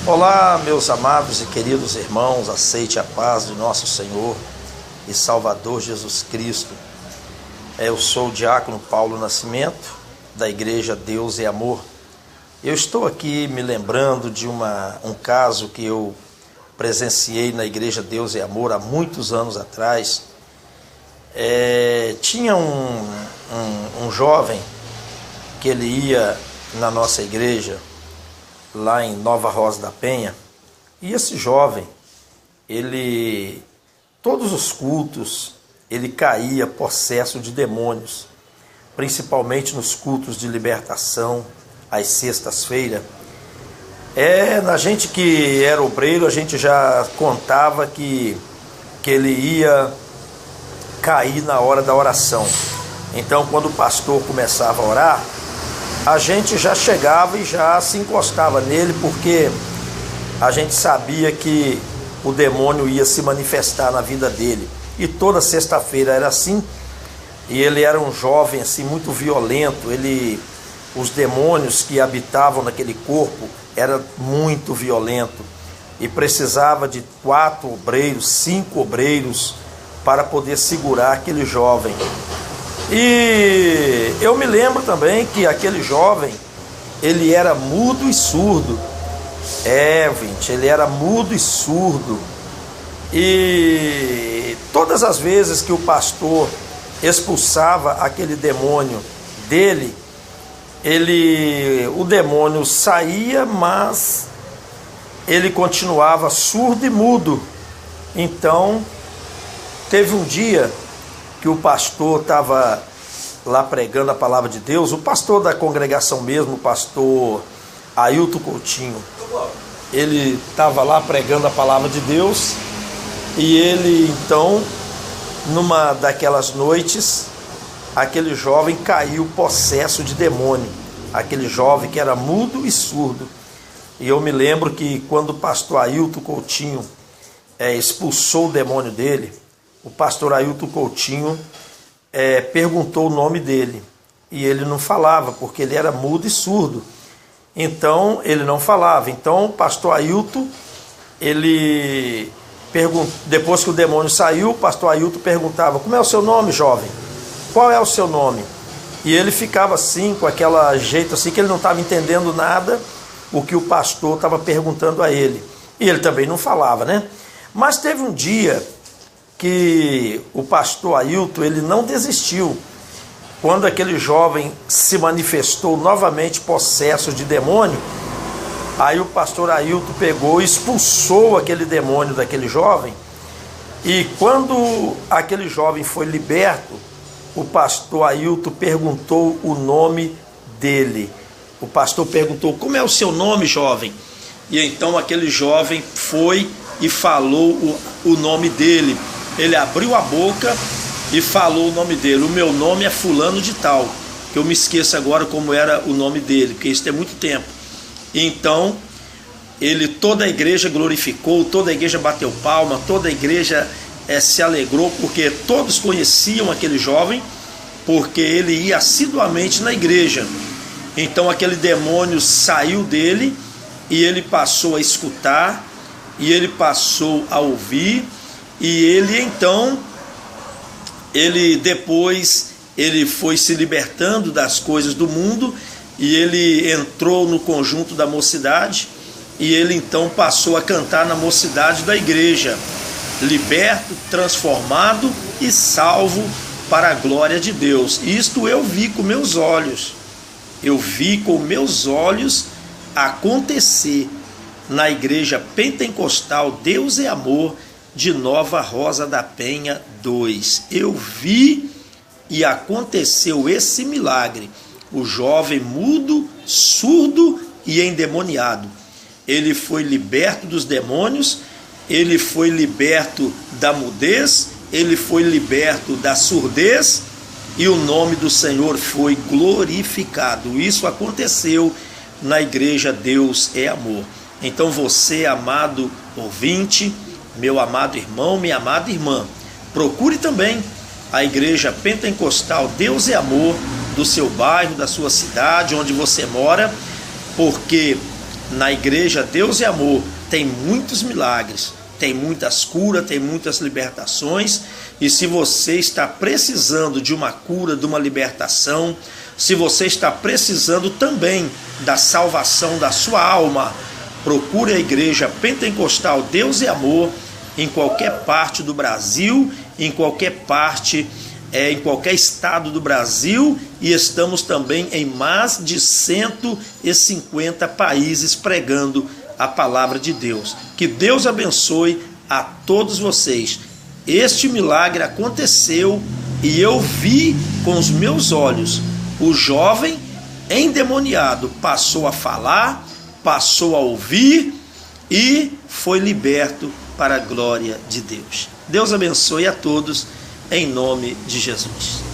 Olá, meus amados e queridos irmãos, aceite a paz de nosso Senhor e Salvador Jesus Cristo. Eu sou o diácono Paulo Nascimento, da Igreja Deus e Amor. Eu estou aqui me lembrando de um caso que eu presenciei na Igreja Deus e Amor há muitos anos atrás. Tinha um jovem que ele ia na nossa igreja, lá em Nova Rosa da Penha, e esse jovem, todos os cultos, ele caía possesso de demônios, principalmente nos cultos de libertação, às sextas-feiras. Na gente que era obreiro, a gente já contava que ele ia cair na hora da oração. Então, quando o pastor começava a orar, a gente já chegava e já se encostava nele, porque a gente sabia que o demônio ia se manifestar na vida dele. E toda sexta-feira era assim. E ele era um jovem assim muito violento. Os demônios que habitavam naquele corpo eram muito violentos. E precisava de 4 obreiros, 5 obreiros para poder segurar aquele jovem. E eu me lembro também que aquele jovem, ele era mudo e surdo. Ele era mudo e surdo. E todas as vezes que o pastor expulsava aquele demônio dele, o demônio saía, mas ele continuava surdo e mudo. Então, teve um dia que o pastor estava lá pregando a palavra de Deus, o pastor da congregação mesmo, o pastor Ailton Coutinho, ele estava lá pregando a palavra de Deus, e ele então, numa daquelas noites, aquele jovem caiu possesso de demônio, aquele jovem que era mudo e surdo. E eu me lembro que quando o pastor Ailton Coutinho expulsou o demônio dele, o pastor Ailton Coutinho perguntou o nome dele, e ele não falava, porque ele era mudo e surdo. Então ele não falava. Então o pastor Ailton, depois que o demônio saiu, o pastor Ailton perguntava: como é o seu nome, jovem? Qual é o seu nome? E ele ficava assim, com aquele jeito assim, que ele não estava entendendo nada o que o pastor estava perguntando a ele. E ele também não falava, né? Mas teve um dia que o pastor Ailton, ele não desistiu. Quando aquele jovem se manifestou novamente possesso de demônio, aí o pastor Ailton pegou e expulsou aquele demônio daquele jovem. E quando aquele jovem foi liberto, o pastor Ailton perguntou o nome dele. O pastor perguntou: como é o seu nome, jovem? E então aquele jovem foi e falou o nome dele. Ele abriu a boca e falou o nome dele: o meu nome é fulano de tal, que eu me esqueço agora como era o nome dele, porque isso tem muito tempo. Então, toda a igreja glorificou, toda a igreja bateu palma, toda a igreja se alegrou, porque todos conheciam aquele jovem, porque ele ia assiduamente na igreja. Então aquele demônio saiu dele, e ele passou a escutar, e ele passou a ouvir, e depois ele foi se libertando das coisas do mundo, e ele entrou no conjunto da mocidade, e ele então passou a cantar na mocidade da igreja: liberto, transformado e salvo para a glória de Deus. Isto eu vi com meus olhos. Eu vi com meus olhos acontecer na igreja pentecostal Deus é Amor, de Nova Rosa da Penha 2. Eu vi e aconteceu esse milagre. O jovem mudo, surdo e endemoniado, ele foi liberto dos demônios, ele foi liberto da mudez, ele foi liberto da surdez, e o nome do Senhor foi glorificado. Isso aconteceu na igreja Deus é Amor. Então você, amado ouvinte, meu amado irmão, minha amada irmã, procure também a igreja pentecostal Deus é Amor do seu bairro, da sua cidade, onde você mora, porque Na igreja Deus e Amor tem muitos milagres, tem muitas curas, tem muitas libertações. E se você está precisando de uma cura, de uma libertação, se você está precisando também da salvação da sua alma, procure a igreja Pentecostal Deus e Amor em qualquer parte do Brasil, em qualquer parte, em qualquer estado do Brasil, e estamos também em mais de 150 países pregando a palavra de Deus. Que Deus abençoe a todos vocês. Este milagre aconteceu e eu vi com os meus olhos. O jovem endemoniado passou a falar, passou a ouvir e foi liberto para a glória de Deus. Deus abençoe a todos, em nome de Jesus.